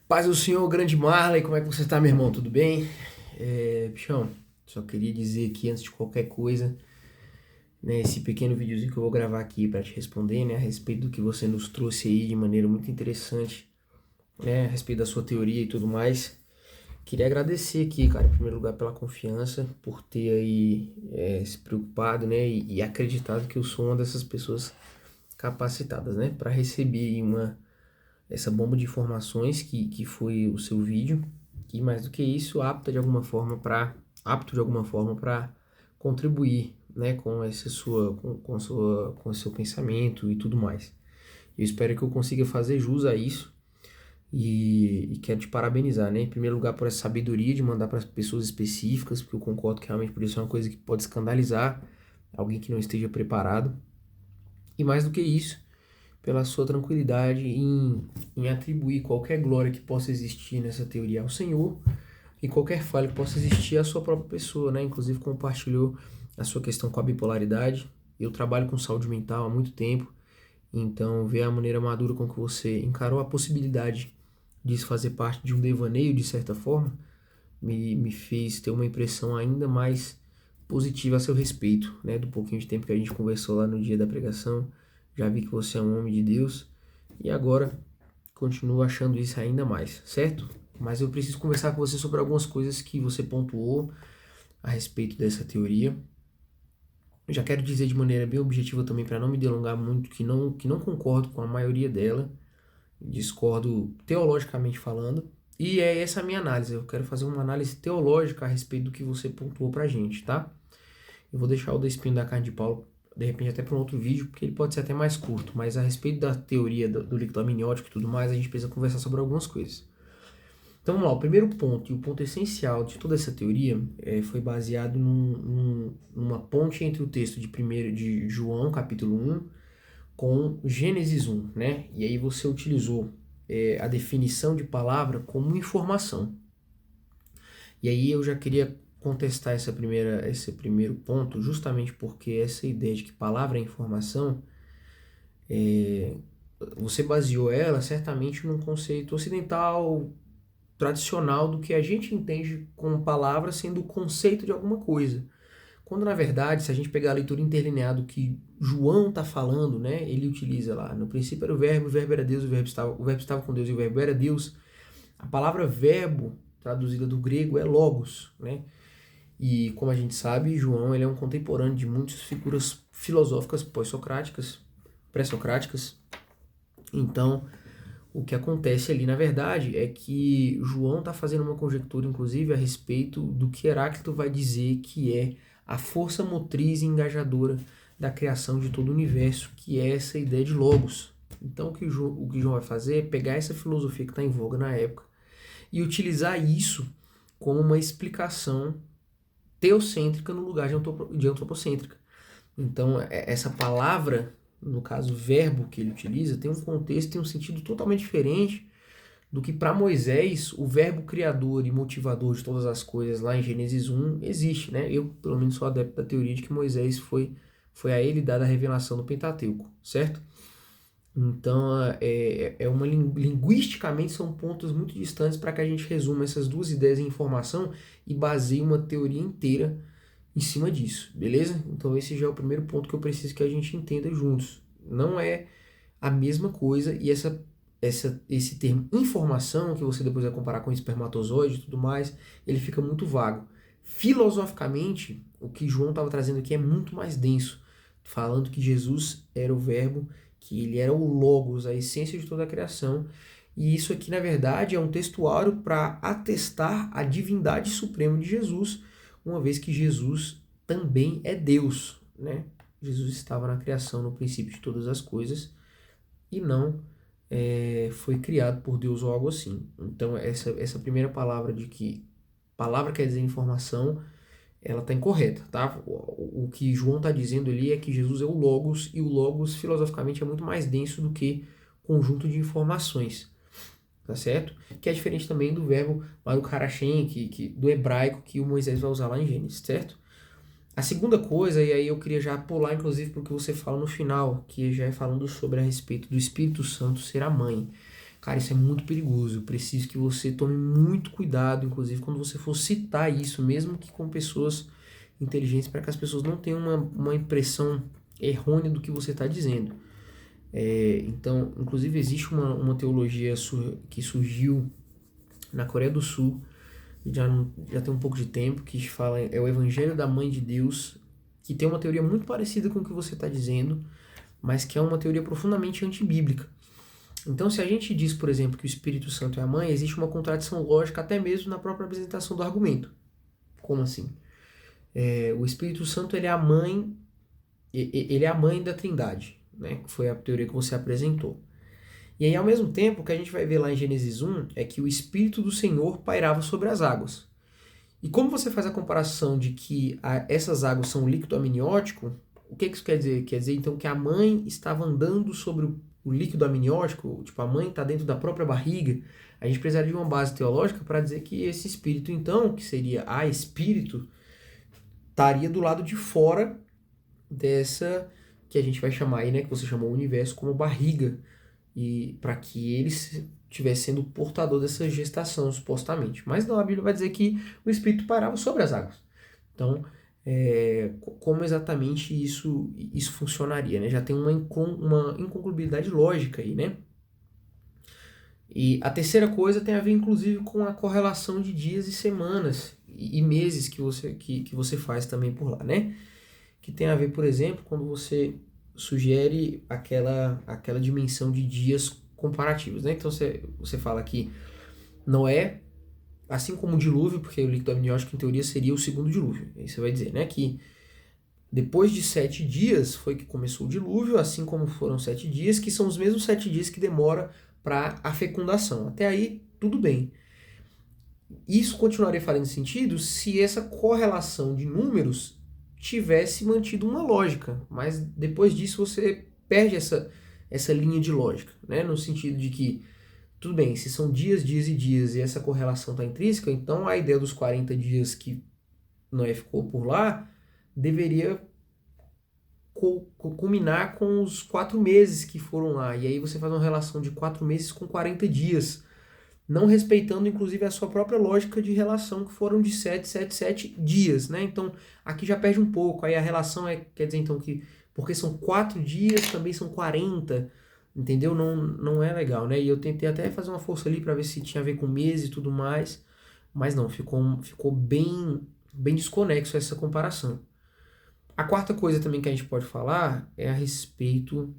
Paz do Senhor, grande Marley, como é que você tá, meu irmão? Tudo bem? Bichão, só queria dizer aqui antes de qualquer coisa, né, esse pequeno videozinho que eu vou gravar aqui para te responder, né, a respeito do que você nos trouxe aí de maneira muito interessante, né, a respeito da sua teoria e tudo mais. Queria agradecer aqui, cara, em primeiro lugar pela confiança, por ter aí se preocupado, né, e acreditado que eu sou uma dessas pessoas capacitadas, né, para receber essa bomba de informações que foi o seu vídeo e mais do que isso, apto de alguma forma para contribuir, né, com essa com o seu pensamento e tudo mais. Eu espero que eu consiga fazer jus a isso e quero te parabenizar, né, em primeiro lugar por essa sabedoria de mandar para pessoas específicas, porque eu concordo que realmente por isso é uma coisa que pode escandalizar alguém que não esteja preparado. E mais do que isso, pela sua tranquilidade em atribuir qualquer glória que possa existir nessa teoria ao Senhor e qualquer falha que possa existir à sua própria pessoa, né? Inclusive compartilhou a sua questão com a bipolaridade. Eu trabalho com saúde mental há muito tempo, então ver a maneira madura com que você encarou a possibilidade disso fazer parte de um devaneio, de certa forma, me fez ter uma impressão ainda mais positiva a seu respeito, né? Do pouquinho de tempo que a gente conversou lá no dia da pregação, já vi que você é um homem de Deus e agora continuo achando isso ainda mais, certo? Mas eu preciso conversar com você sobre algumas coisas que você pontuou a respeito dessa teoria. Eu já quero dizer de maneira bem objetiva também, para não me delongar muito, que não concordo com a maioria dela, discordo teologicamente falando, e é essa a minha análise. Eu quero fazer uma análise teológica a respeito do que você pontuou pra gente, tá? Eu vou deixar o do espinho da carne de Paulo, de repente até para um outro vídeo, porque ele pode ser até mais curto, mas a respeito da teoria do líquido amniótico e tudo mais, a gente precisa conversar sobre algumas coisas. Então vamos lá, o primeiro ponto, e o ponto essencial de toda essa teoria foi baseado numa ponte entre o texto de primeiro de João, capítulo 1, com Gênesis 1, né? E aí você utilizou a definição de palavra como informação. E aí eu já queria contestar esse primeiro ponto, justamente porque essa ideia de que palavra é informação, é, você baseou ela certamente num conceito ocidental, tradicional, do que a gente entende como palavra sendo o conceito de alguma coisa. Quando na verdade, se a gente pegar a leitura interlinear do que João está falando, né, ele utiliza lá, no princípio era o verbo era Deus, o verbo estava com Deus e o verbo era Deus. A palavra verbo, traduzida do grego, é logos, né? E como a gente sabe, João ele é um contemporâneo de muitas figuras filosóficas pós-socráticas, pré-socráticas. Então, o que acontece ali, na verdade, é que João está fazendo uma conjectura, inclusive, a respeito do que Heráclito vai dizer que é a força motriz e engajadora da criação de todo o universo, que é essa ideia de logos. Então, o que João vai fazer é pegar essa filosofia que está em voga na época e utilizar isso como uma explicação teocêntrica no lugar de antropocêntrica. Então, essa palavra, no caso, verbo que ele utiliza, tem um contexto e um sentido totalmente diferente do que para Moisés o verbo criador e motivador de todas as coisas lá em Gênesis 1 existe, né? Eu, pelo menos, sou adepto da teoria de que Moisés foi a ele dada a revelação do Pentateuco, certo? Então, linguisticamente são pontos muito distantes para que a gente resuma essas duas ideias em informação e baseie uma teoria inteira em cima disso, beleza? Então esse já é o primeiro ponto que eu preciso que a gente entenda juntos. Não é a mesma coisa e esse termo informação, que você depois vai comparar com espermatozoide e tudo mais, ele fica muito vago. Filosoficamente, o que João estava trazendo aqui é muito mais denso, falando que Jesus era o verbo, que ele era o logos, a essência de toda a criação. E isso aqui, na verdade, é um textuário para atestar a divindade suprema de Jesus, uma vez que Jesus também é Deus, né? Jesus estava na criação, no princípio de todas as coisas, e não foi criado por Deus ou algo assim. Então, essa primeira palavra de que palavra quer dizer informação, ela está incorreta, tá? O que João está dizendo ali é que Jesus é o Logos, e o Logos, filosoficamente, é muito mais denso do que conjunto de informações, tá certo? Que é diferente também do verbo Baruch Harashem, do hebraico que o Moisés vai usar lá em Gênesis, certo? A segunda coisa, e aí eu queria já pular inclusive para o que você fala no final, que já é falando sobre a respeito do Espírito Santo ser a mãe. Cara, isso é muito perigoso. Eu preciso que você tome muito cuidado, inclusive quando você for citar isso, mesmo que com pessoas inteligentes, para que as pessoas não tenham uma impressão errônea do que você está dizendo. Então, inclusive, existe uma teologia que surgiu na Coreia do Sul, já tem um pouco de tempo, que fala, é o Evangelho da Mãe de Deus, que tem uma teoria muito parecida com o que você está dizendo, mas que é uma teoria profundamente antibíblica. Então, se a gente diz, por exemplo, que o Espírito Santo é a mãe, existe uma contradição lógica até mesmo na própria apresentação do argumento. Como assim? O Espírito Santo ele é a mãe, ele é a mãe da Trindade, né? Que foi a teoria que você apresentou. E aí, ao mesmo tempo, o que a gente vai ver lá em Gênesis 1 é que o Espírito do Senhor pairava sobre as águas. E como você faz a comparação de que essas águas são um líquido amniótico, o que isso quer dizer? Quer dizer, então, que a mãe estava andando sobre o líquido amniótico, tipo, a mãe está dentro da própria barriga. A gente precisaria de uma base teológica para dizer que esse espírito, então, que seria a espírito, estaria do lado de fora dessa, que a gente vai chamar aí, né, que você chamou o universo como barriga, e para que ele estivesse sendo portador dessa gestação, supostamente. Mas não, a Bíblia vai dizer que o espírito parava sobre as águas. Então, como exatamente isso funcionaria, né? Já tem uma inconclusibilidade lógica aí, né? E a terceira coisa tem a ver, inclusive, com a correlação de dias e semanas e meses que você faz também por lá, né? Que tem a ver, por exemplo, quando você sugere aquela dimensão de dias comparativos, né? Então você fala que Noé, assim como o dilúvio, porque o líquido amniótico em teoria seria o segundo dilúvio. Aí você vai dizer, né, que depois de 7 dias foi que começou o dilúvio, assim como foram 7 dias, que são os mesmos 7 dias que demora para a fecundação. Até aí, tudo bem. Isso continuaria fazendo sentido se essa correlação de números tivesse mantido uma lógica, mas depois disso você perde essa linha de lógica, né? No sentido de que, tudo bem, se são dias, dias e dias e essa correlação está intrínseca, então a ideia dos 40 dias que Noé ficou por lá deveria culminar com os 4 meses que foram lá, e aí você faz uma relação de 4 meses com 40 dias, não respeitando inclusive a sua própria lógica de relação, que foram de 7 dias, né? Então aqui já perde um pouco, aí a relação quer dizer então que, porque são 4 dias, também são 40, entendeu? Não é legal, né? E eu tentei até fazer uma força ali para ver se tinha a ver com mês e tudo mais, mas não, ficou bem desconexo essa comparação. A quarta coisa também que a gente pode falar é a respeito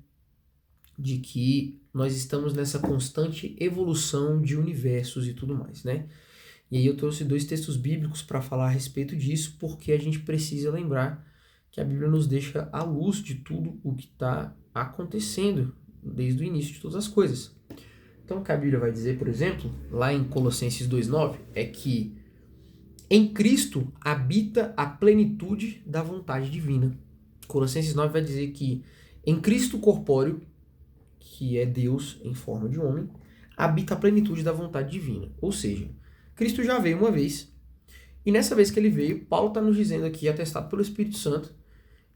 de que nós estamos nessa constante evolução de universos e tudo mais, né? E aí eu trouxe 2 textos bíblicos para falar a respeito disso, porque a gente precisa lembrar que a Bíblia nos deixa à luz de tudo o que está acontecendo desde o início de todas as coisas. Então o que a Bíblia vai dizer, por exemplo, lá em Colossenses 2,9, é que em Cristo habita a plenitude da vontade divina. Colossenses 9 vai dizer que em Cristo corpóreo, que é Deus em forma de homem, habita a plenitude da vontade divina. Ou seja, Cristo já veio uma vez, e nessa vez que ele veio, Paulo está nos dizendo aqui, atestado pelo Espírito Santo,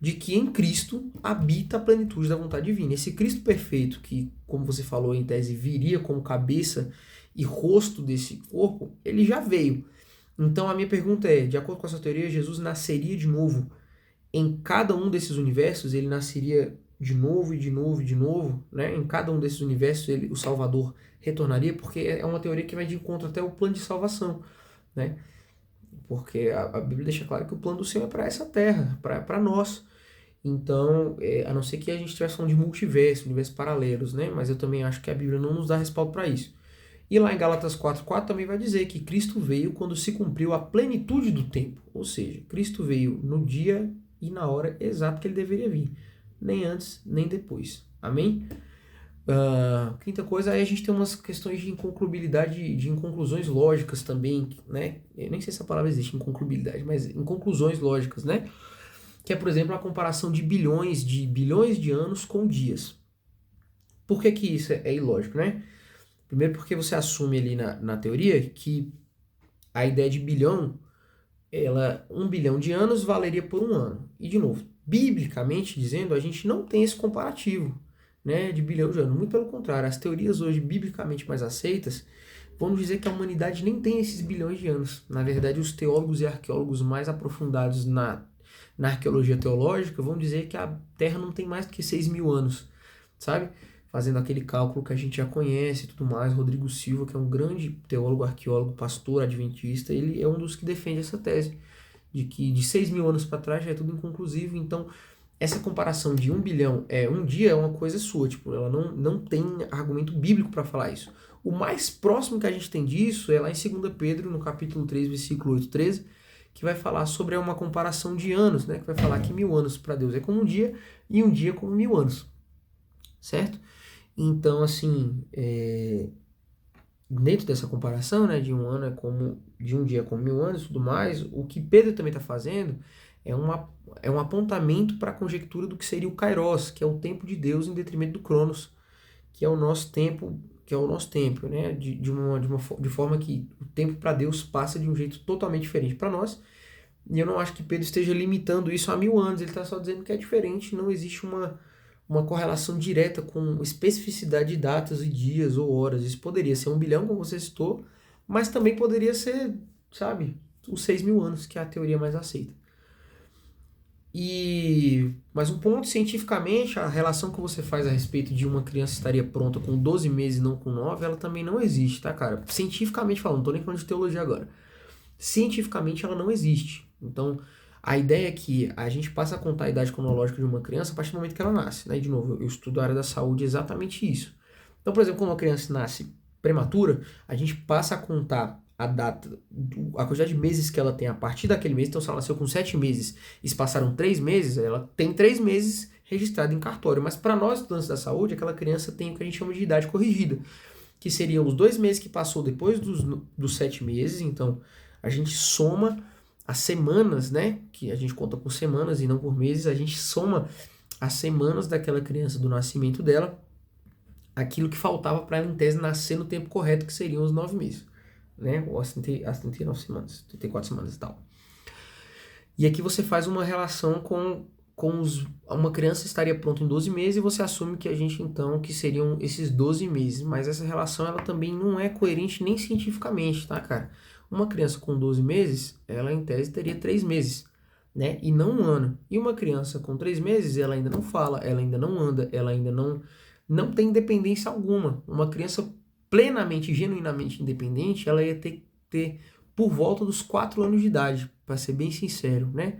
de que em Cristo habita a plenitude da vontade divina. Esse Cristo perfeito, que, como você falou em tese, viria como cabeça e rosto desse corpo, ele já veio. Então a minha pergunta é, de acordo com essa teoria, Jesus nasceria de novo em cada um desses universos? Ele nasceria de novo e de novo e de novo, né? Em cada um desses universos o Salvador retornaria, porque é uma teoria que vai de encontro até o plano de salvação, né? Porque a Bíblia deixa claro que o plano do Senhor é para essa terra, para nós. Então, a não ser que a gente estivesse falando de multiverso, universos paralelos, né? Mas eu também acho que a Bíblia não nos dá respaldo para isso. E lá em Gálatas 4,4 também vai dizer que Cristo veio quando se cumpriu a plenitude do tempo. Ou seja, Cristo veio no dia e na hora exata que ele deveria vir. Nem antes, nem depois. Amém? Quinta coisa, aí a gente tem umas questões de inconcluibilidade, de inconclusões lógicas também, né? Eu nem sei se a palavra existe, inconcluibilidade, mas inconclusões lógicas, né? Que é, por exemplo, a comparação de bilhões de anos com dias. Por que que isso é ilógico, né? Primeiro porque você assume ali na teoria que a ideia de bilhão, 1 bilhão de anos valeria por um ano. E, de novo, biblicamente dizendo, a gente não tem esse comparativo, né, de bilhão de anos. Muito pelo contrário, as teorias hoje biblicamente mais aceitas vão dizer que a humanidade nem tem esses bilhões de anos. Na verdade, os teólogos e arqueólogos mais aprofundados na arqueologia teológica vão dizer que a Terra não tem mais do que 6.000 anos, sabe? Fazendo aquele cálculo que a gente já conhece e tudo mais. Rodrigo Silva, que é um grande teólogo, arqueólogo, pastor adventista, ele é um dos que defende essa tese, de que de 6.000 anos para trás já é tudo inconclusivo. Então, essa comparação de 1 bilhão um dia é uma coisa sua, tipo, ela não tem argumento bíblico para falar isso. O mais próximo que a gente tem disso é lá em 2 Pedro, no capítulo 3, versículo 8, 13, que vai falar sobre uma comparação de anos, né? Que vai falar que 1.000 anos para Deus é como um dia e um dia como 1.000 anos, certo? Então, assim, dentro dessa comparação, né, de um dia como 1.000 anos e tudo mais, o que Pedro também está fazendo é um apontamento para a conjectura do que seria o Kairos, que é o tempo de Deus em detrimento do Cronos, que é o nosso tempo, né? De forma que o tempo para Deus passa de um jeito totalmente diferente para nós. E eu não acho que Pedro esteja limitando isso a 1.000 anos, ele está só dizendo que é diferente, não existe uma correlação direta com especificidade de datas e dias ou horas. Isso poderia ser 1 bilhão, como você citou, mas também poderia ser, sabe, os 6.000 anos, que é a teoria mais aceita. Mas um ponto, cientificamente, a relação que você faz a respeito de uma criança estaria pronta com 12 meses e não com 9, ela também não existe, tá, cara? Cientificamente falando, não tô nem falando de teologia agora. Cientificamente ela não existe. Então, a ideia é que a gente passa a contar a idade cronológica de uma criança a partir do momento que ela nasce, né? De novo, eu estudo a área da saúde exatamente isso. Então, por exemplo, quando uma criança nasce prematura, a gente passa a contar a data, a quantidade de meses que ela tem a partir daquele mês. Então, se ela nasceu com 7 meses e se passaram 3 meses, ela tem 3 meses registrado em cartório. Mas para nós, estudantes da saúde, aquela criança tem o que a gente chama de idade corrigida, que seriam os 2 meses que passou depois dos 7 meses. Então, a gente soma as semanas, né, que a gente conta por semanas e não por meses, a gente soma as semanas daquela criança do nascimento dela, aquilo que faltava para ela, em tese, nascer no tempo correto, que seriam os 9 meses, né, ou as 39 semanas, 34 semanas e tal. E aqui você faz uma relação uma criança estaria pronta em 12 meses e você assume que a gente, então, que seriam esses 12 meses, mas essa relação, ela também não é coerente nem cientificamente, tá, cara? Uma criança com 12 meses, ela em tese teria 3 meses, né? E não um ano. E uma criança com 3 meses, ela ainda não fala, ela ainda não anda, ela ainda não tem independência alguma. Uma criança plenamente, genuinamente independente, ela ia ter por volta dos 4 anos de idade, para ser bem sincero, né?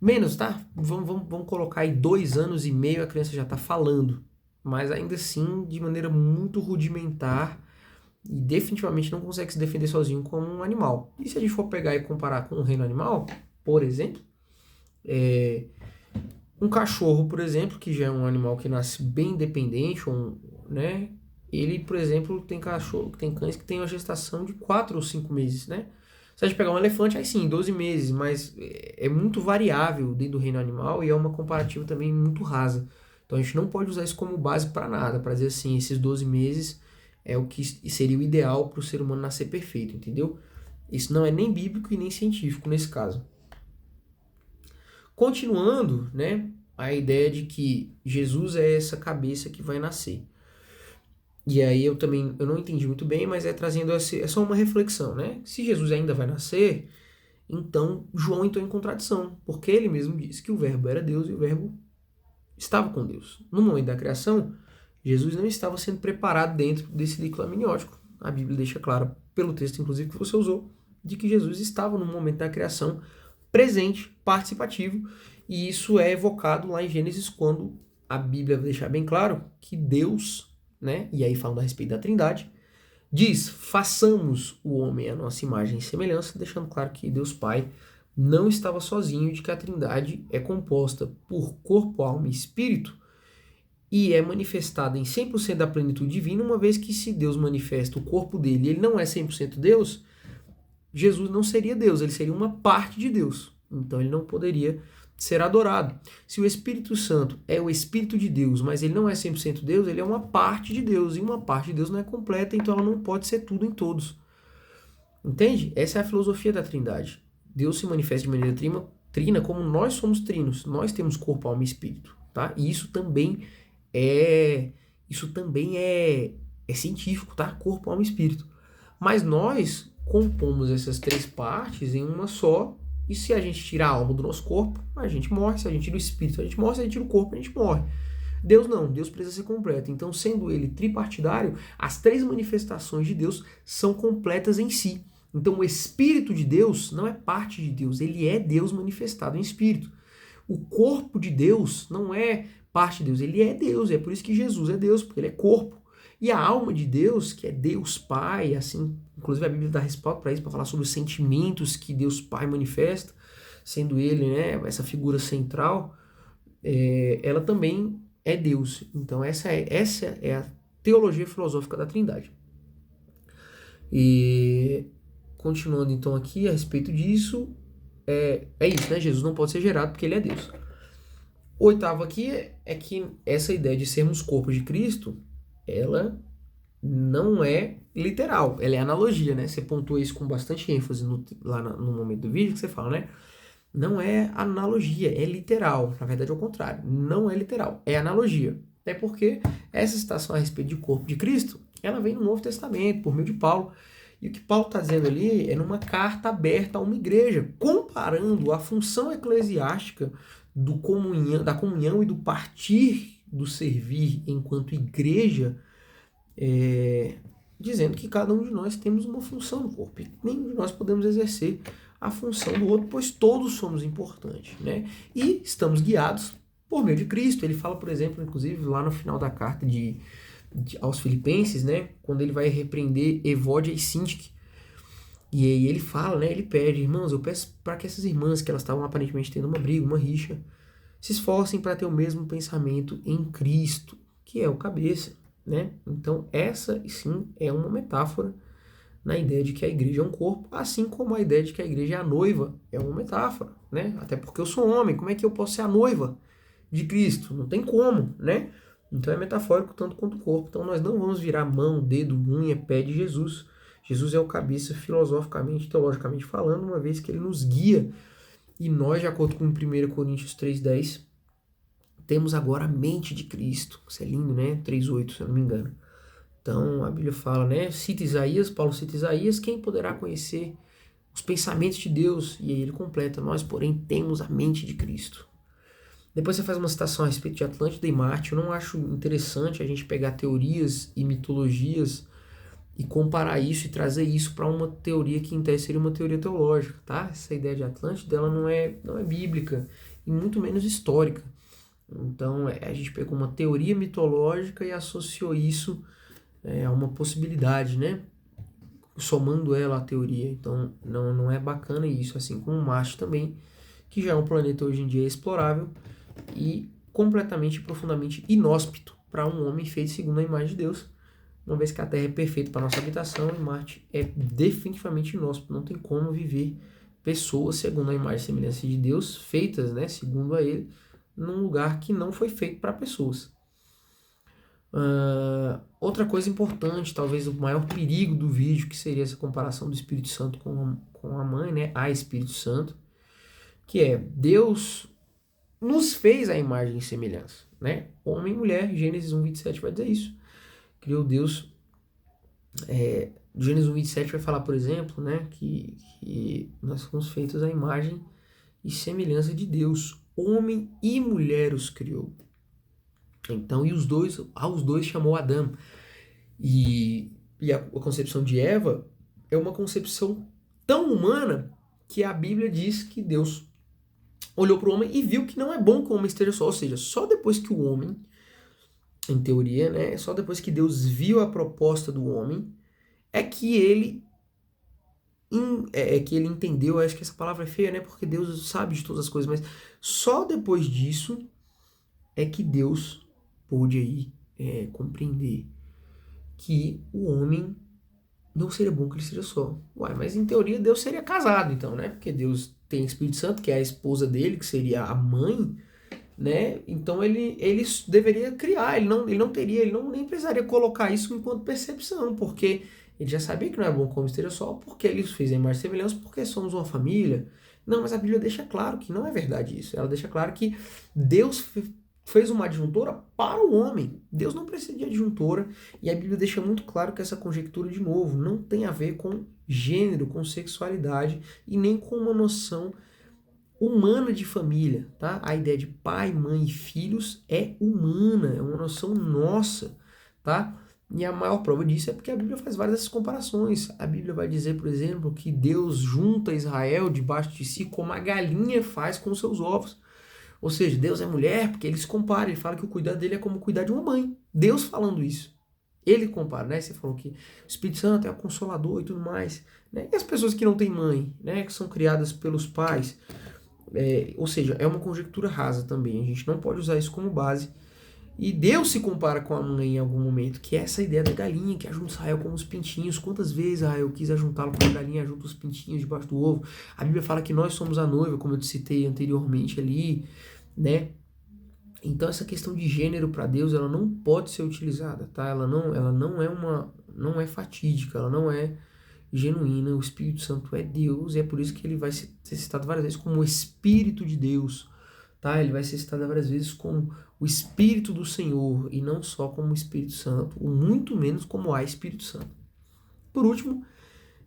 Menos, tá? Vamos colocar aí 2 anos e meio, a criança já tá falando. Mas ainda assim, de maneira muito rudimentar, e definitivamente não consegue se defender sozinho como um animal. E se a gente for pegar e comparar com o reino animal, por exemplo, um cachorro, por exemplo, que já é um animal que nasce bem independente, né? Ele, por exemplo, tem cães que têm uma gestação de 4 ou 5 meses, né? Se a gente pegar um elefante, aí sim, 12 meses, mas é muito variável dentro do reino animal e é uma comparativa também muito rasa. Então a gente não pode usar isso como base para nada, para dizer assim, esses 12 meses é o que seria o ideal para o ser humano nascer perfeito, entendeu? Isso não é nem bíblico e nem científico nesse caso. Continuando, né, a ideia de que Jesus é essa cabeça que vai nascer. E aí eu não entendi muito bem, mas trazendo é só uma reflexão, né? Se Jesus ainda vai nascer, então João entrou em contradição, porque ele mesmo disse que o verbo era Deus e o verbo estava com Deus. No momento da criação, Jesus não estava sendo preparado dentro desse líquido amniótico. A Bíblia deixa claro, pelo texto inclusive que você usou, de que Jesus estava no momento da criação presente, participativo, e isso é evocado lá em Gênesis, quando a Bíblia deixa bem claro que Deus, né, e aí falando a respeito da Trindade, diz, façamos o homem à nossa imagem e semelhança, deixando claro que Deus Pai não estava sozinho, de que a Trindade é composta por corpo, alma e espírito, e é manifestada em 100% da plenitude divina, uma vez que se Deus manifesta o corpo dele, ele não é 100% Deus, Jesus não seria Deus, ele seria uma parte de Deus. Então ele não poderia ser adorado. Se o Espírito Santo é o Espírito de Deus, mas ele não é 100% Deus, ele é uma parte de Deus, e uma parte de Deus não é completa, então ela não pode ser tudo em todos. Entende? Essa é a filosofia da Trindade. Deus se manifesta de maneira trina como nós somos trinos. Nós temos corpo, alma e espírito. Tá? E isso também isso também é científico, tá? Corpo, alma e espírito. Mas nós compomos essas três partes em uma só, e se a gente tirar a alma do nosso corpo, a gente morre. Se a gente tira o espírito, a gente morre. Se a gente tira o corpo, a gente morre. Deus não, Deus precisa ser completo. Então, sendo ele tripartidário, as três manifestações de Deus são completas em si. Então, o Espírito de Deus não é parte de Deus, ele é Deus manifestado em Espírito. O corpo de Deus não é parte de Deus, ele é Deus. É por isso que Jesus é Deus, porque ele é corpo. E a alma de Deus, que é Deus Pai, assim, inclusive a Bíblia dá respaldo para isso, para falar sobre os sentimentos que Deus Pai manifesta, sendo ele, né, essa figura central, ela também é Deus. Então essa é a teologia filosófica da Trindade. E continuando então aqui a respeito disso, é isso, né? Jesus não pode ser gerado porque ele é Deus. O oitavo aqui é que essa ideia de sermos corpos de Cristo, ela não é literal, ela é analogia, né? Você pontua isso com bastante ênfase lá no momento do vídeo que você fala, né? Não é analogia, é literal. Na verdade, é o contrário. Não é literal, é analogia. Até porque essa citação a respeito de corpo de Cristo, ela vem no Novo Testamento, por meio de Paulo. E o que Paulo está dizendo ali é numa carta aberta a uma igreja, comparando a função eclesiástica da comunhão e do partir do servir enquanto igreja, dizendo que cada um de nós temos uma função no corpo. E nenhum de nós podemos exercer a função do outro, pois todos somos importantes, né? E estamos guiados por meio de Cristo. Ele fala, por exemplo, inclusive lá no final da carta aos Filipenses, né? Quando ele vai repreender Evódia e Síntique. E aí ele fala, né? Ele pede, irmãos, eu peço para que essas irmãs, que elas estavam aparentemente tendo uma briga, uma rixa, se esforcem para ter o mesmo pensamento em Cristo, que é o cabeça, né? Então essa, sim, é uma metáfora na ideia de que a igreja é um corpo, assim como a ideia de que a igreja é a noiva é uma metáfora, né? Até porque eu sou homem, como é que eu posso ser a noiva de Cristo? Não tem como, né? Então é metafórico tanto quanto o corpo. Então nós não vamos virar mão, dedo, unha, pé de Jesus. Jesus é o cabeça filosoficamente, teologicamente falando, uma vez que ele nos guia. E nós, de acordo com 1 Coríntios 3,10, temos agora a mente de Cristo. Isso é lindo, né? 3,8, se eu não me engano. Então, a Bíblia fala, né? Cita Isaías, Paulo cita Isaías, quem poderá conhecer os pensamentos de Deus? E aí ele completa, nós, porém, temos a mente de Cristo. Depois você faz uma citação a respeito de Atlântida e Marte. Eu não acho interessante a gente pegar teorias e mitologias e comparar isso e trazer isso para uma teoria que em tese seria uma teoria teológica, tá? Essa ideia de Atlântida, ela não é bíblica e muito menos histórica. Então, a gente pegou uma teoria mitológica e associou isso a uma possibilidade, né? Somando ela à teoria. Então, não é bacana isso, assim como Marte também, que já é um planeta hoje em dia explorável e completamente e profundamente inóspito para um homem feito segundo a imagem de Deus, uma vez que a Terra é perfeita para nossa habitação e Marte é definitivamente inóspito. Não tem como viver pessoas segundo a imagem e semelhança de Deus, feitas, né, segundo a ele, num lugar que não foi feito para pessoas. Outra coisa importante, talvez o maior perigo do vídeo, que seria essa comparação do Espírito Santo com a mãe, né, a Espírito Santo, que é Deus nos fez a imagem e semelhança, né? Homem e mulher, Gênesis 1:27 vai dizer isso. Criou Deus. Gênesis 1:27 vai falar, por exemplo, né, que nós fomos feitos à imagem e semelhança de Deus. Homem e mulher os criou. Então, aos dois chamou Adão. E a concepção de Eva é uma concepção tão humana que a Bíblia diz que Deus olhou para o homem e viu que não é bom que o homem esteja só. Ou seja, só depois que o homem, em teoria, né, só depois que Deus viu a proposta do homem, é que ele entendeu. Acho que essa palavra é feia, né, porque Deus sabe de todas as coisas, mas só depois disso é que Deus pôde aí compreender que o homem não seria bom que ele seja só. Uai, mas em teoria Deus seria casado então, né? Porque Deus tem Espírito Santo, que é a esposa dele, que seria a mãe, né? Então ele deveria criar, ele nem precisaria colocar isso enquanto percepção, porque ele já sabia que não é bom que o homem esteja só, porque ele fez a imagem e semelhança, porque somos uma família. Não, mas a Bíblia deixa claro que não é verdade isso. Ela deixa claro que Deus fez uma adjuntora para o homem. Deus não precisa de adjuntora, e a Bíblia deixa muito claro que essa conjectura, de novo, não tem a ver com gênero, com sexualidade e nem com uma noção humana de família, tá? A ideia de pai, mãe e filhos é humana, é uma noção nossa, tá? E a maior prova disso é porque a Bíblia faz várias dessas comparações. A Bíblia vai dizer, por exemplo, que Deus junta Israel debaixo de si como a galinha faz com seus ovos. Ou seja, Deus é mulher porque ele se compara, ele fala que o cuidado dele é como cuidar de uma mãe. Deus falando isso. Ele compara, né? Você falou que o Espírito Santo é o consolador e tudo mais, né? E as pessoas que não têm mãe, né? Que são criadas pelos pais. Ou seja, é uma conjectura rasa também. A gente não pode usar isso como base. E Deus se compara com a mãe em algum momento, que é essa ideia da galinha, que ajunta Israel como os pintinhos. Quantas vezes Israel quis ajuntá-lo como a galinha ajunta os pintinhos debaixo do ovo? A Bíblia fala que nós somos a noiva, como eu te citei anteriormente ali, né? Então essa questão de gênero para Deus, ela não pode ser utilizada, tá? Ela não é fatídica, ela não é genuína. O Espírito Santo é Deus, e é por isso que ele vai ser citado várias vezes como o Espírito de Deus, tá? Ele vai ser citado várias vezes como o Espírito do Senhor, e não só como o Espírito Santo, ou muito menos como a Espírito Santo. Por último,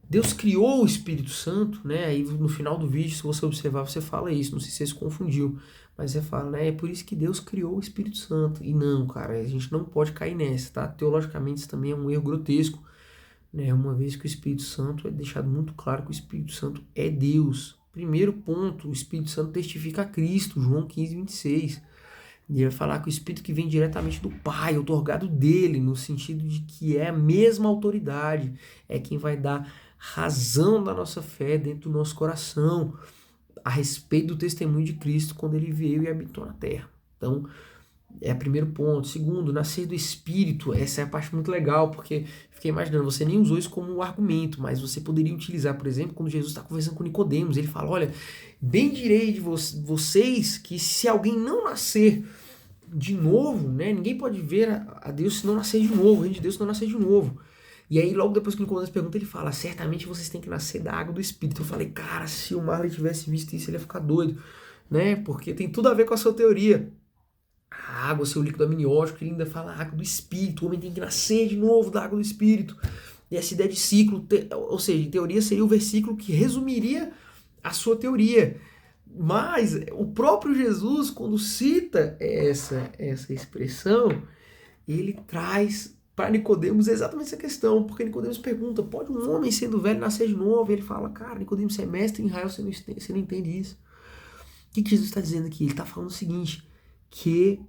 Deus criou o Espírito Santo, né? Aí no final do vídeo, se você observar, você fala isso. Não sei se você se confundiu, mas você fala, né? É por isso que Deus criou o Espírito Santo. E não, cara, a gente não pode cair nessa, tá? Teologicamente, isso também é um erro grotesco, né? Uma vez que o Espírito Santo é deixado muito claro que o Espírito Santo é Deus. Primeiro ponto, o Espírito Santo testifica a Cristo, João 15, 26. E ele vai falar que o Espírito que vem diretamente do Pai, otorgado dele, no sentido de que é a mesma autoridade, é quem vai dar razão da nossa fé dentro do nosso coração a respeito do testemunho de Cristo quando ele veio e habitou na terra. Então, é o primeiro ponto. Segundo, nascer do Espírito. Essa é a parte muito legal, porque fiquei imaginando, você nem usou isso como um argumento, mas você poderia utilizar, por exemplo, quando Jesus está conversando com Nicodemos, ele fala, olha, bem direi de vocês que se alguém não nascer de novo, né, ninguém pode ver a Deus se não nascer de novo, o reino de Deus se não nascer de novo. E aí, logo depois que o Nicodemus pergunta, ele fala, certamente vocês têm que nascer da água do Espírito. Eu falei, cara, se o Marley tivesse visto isso, ele ia ficar doido, né? Porque tem tudo a ver com a sua teoria. A água, seu líquido amniótico, ele ainda fala água do Espírito, o homem tem que nascer de novo da água do Espírito. E essa ideia de ciclo, ou seja, em teoria seria o versículo que resumiria a sua teoria. Mas o próprio Jesus, quando cita essa expressão, ele traz para Nicodemos exatamente essa questão, porque Nicodemos pergunta, pode um homem sendo velho nascer de novo? E ele fala, cara, Nicodemos, você é mestre em Israel, você não entende isso. O que Jesus está dizendo aqui? Ele está falando o seguinte, que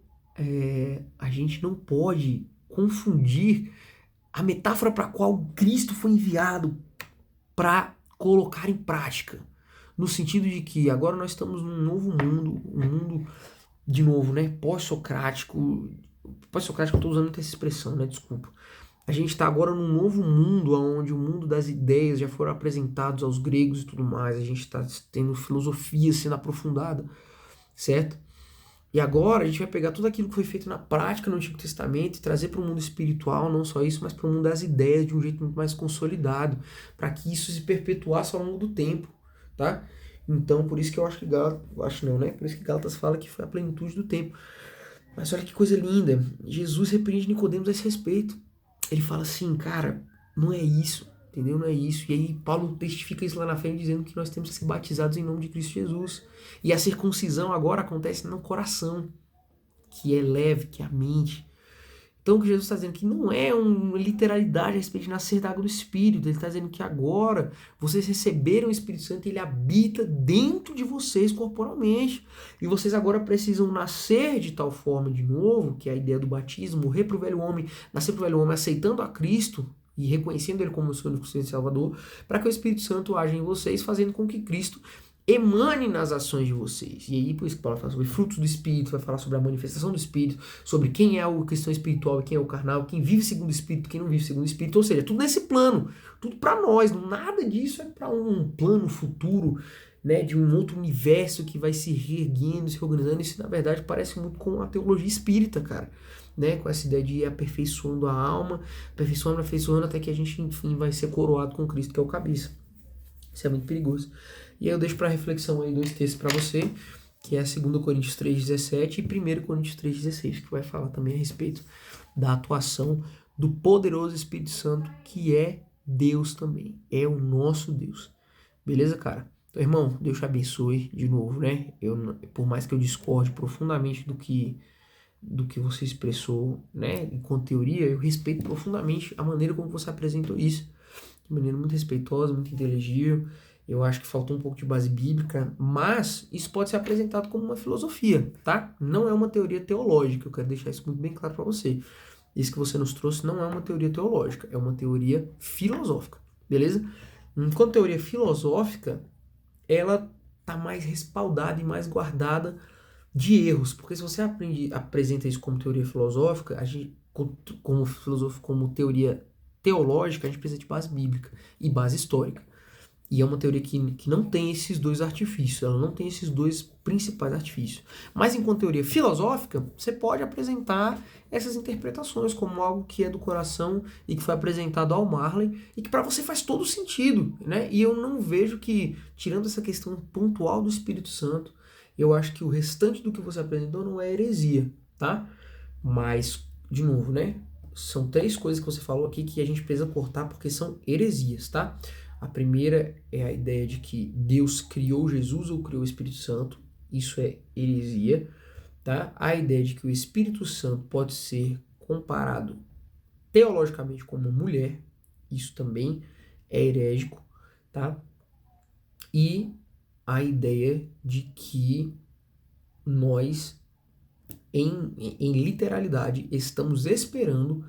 a gente não pode confundir a metáfora para a qual Cristo foi enviado para colocar em prática, no sentido de que agora nós estamos num novo mundo, um mundo, de novo, né, pós-socrático, eu estou usando muita essa expressão, né? Desculpa. A gente está agora num novo mundo, onde o mundo das ideias já foram apresentados aos gregos e tudo mais. A gente está tendo filosofia sendo aprofundada, certo? E agora a gente vai pegar tudo aquilo que foi feito na prática no Antigo Testamento e trazer para o mundo espiritual, não só isso, mas para o mundo das ideias de um jeito muito mais consolidado, para que isso se perpetuasse ao longo do tempo, tá? Então, por isso que eu acho que Por isso que Gálatas fala que foi a plenitude do tempo. Mas olha que coisa linda, Jesus repreende Nicodemos a esse respeito. Ele fala assim, cara, não é isso, entendeu? Não é isso. E aí Paulo testifica isso lá na frente, dizendo que nós temos que ser batizados em nome de Cristo Jesus. E a circuncisão agora acontece no coração, que é leve, que é a mente. Então o que Jesus está dizendo que não é uma literalidade a respeito de nascer da água do Espírito. Ele está dizendo que agora vocês receberam o Espírito Santo e ele habita dentro de vocês corporalmente. E vocês agora precisam nascer de tal forma de novo, que é a ideia do batismo, morrer para o velho homem, nascer para o velho homem aceitando a Cristo e reconhecendo ele como o seu único Senhor e Salvador, para que o Espírito Santo haja em vocês, fazendo com que Cristo emane nas ações de vocês. E aí, por isso que Paulo fala sobre frutos do Espírito, vai falar sobre a manifestação do Espírito, sobre quem é o cristão espiritual e quem é o carnal, quem vive segundo o Espírito, quem não vive segundo o Espírito, ou seja, tudo nesse plano, tudo para nós, nada disso é para um plano futuro, né, de um outro universo que vai se reerguendo, se organizando. Isso, na verdade, parece muito com a teologia espírita, cara, né, com essa ideia de ir aperfeiçoando a alma, aperfeiçoando até que a gente, enfim, vai ser coroado com Cristo, que é o cabeça. Isso é muito perigoso. E aí eu deixo para reflexão aí dois textos para você, que é 2 Coríntios 3,17 e 1 Coríntios 3,16, que vai falar também a respeito da atuação do poderoso Espírito Santo, que é Deus também, é o nosso Deus. Beleza, cara? Então, irmão, Deus te abençoe de novo, né? Por mais que eu discorde profundamente do que você expressou, né, com teoria, eu respeito profundamente a maneira como você apresentou isso, de maneira muito respeitosa, muito inteligível. Eu acho que faltou um pouco de base bíblica, mas isso pode ser apresentado como uma filosofia, tá? Não é uma teoria teológica, eu quero deixar isso muito bem claro para você. Isso que você nos trouxe não é uma teoria teológica, é uma teoria filosófica, beleza? Enquanto teoria filosófica, ela tá mais respaldada e mais guardada de erros, porque se você apresenta isso como teoria filosófica, a gente, como teoria teológica, a gente precisa de base bíblica e base histórica. E é uma teoria que não tem esses dois artifícios, ela não tem esses dois principais artifícios. Mas enquanto teoria filosófica, você pode apresentar essas interpretações como algo que é do coração e que foi apresentado ao Marley e que para você faz todo sentido, né? E eu não vejo que, tirando essa questão pontual do Espírito Santo, eu acho que o restante do que você apresentou não é heresia, tá? Mas, de novo, né? São 3 coisas que você falou aqui que a gente precisa cortar porque são heresias, tá? A primeira é a ideia de que Deus criou Jesus ou criou o Espírito Santo. Isso é heresia, tá? A ideia de que o Espírito Santo pode ser comparado teologicamente como mulher. Isso também é herético, tá? E a ideia de que nós, em literalidade, estamos esperando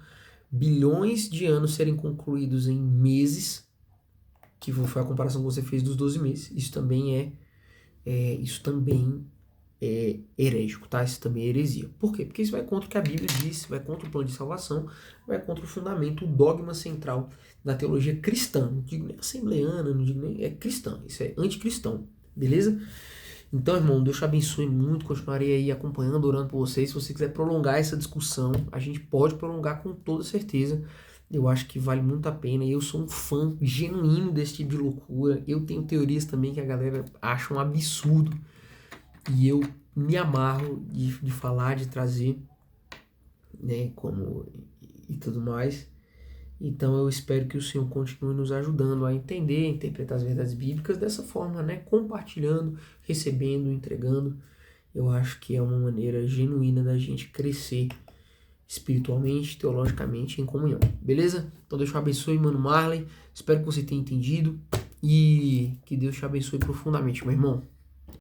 bilhões de anos serem concluídos em meses, que foi a comparação que você fez dos 12 meses. Isso também é herético, tá? Isso também é heresia. Por quê? Porque isso vai contra o que a Bíblia diz, vai contra o plano de salvação, vai contra o fundamento, o dogma central da teologia cristã. Não digo nem assembleana, não digo nem... É cristã, isso é anticristão, beleza? Então, irmão, Deus te abençoe muito, continuarei aí acompanhando, orando por vocês. Se você quiser prolongar essa discussão, a gente pode prolongar com toda certeza. Eu acho que vale muito a pena. Eu sou um fã genuíno desse tipo de loucura. Eu tenho teorias também que a galera acha um absurdo. E eu me amarro de falar, de trazer, né, e tudo mais. Então eu espero que o Senhor continue nos ajudando a entender, a interpretar as verdades bíblicas dessa forma, né, compartilhando, recebendo, entregando. Eu acho que é uma maneira genuína da gente crescer espiritualmente, teologicamente, em comunhão. Beleza? Então Deus te abençoe, mano Marley. Espero que você tenha entendido e que Deus te abençoe profundamente, meu irmão.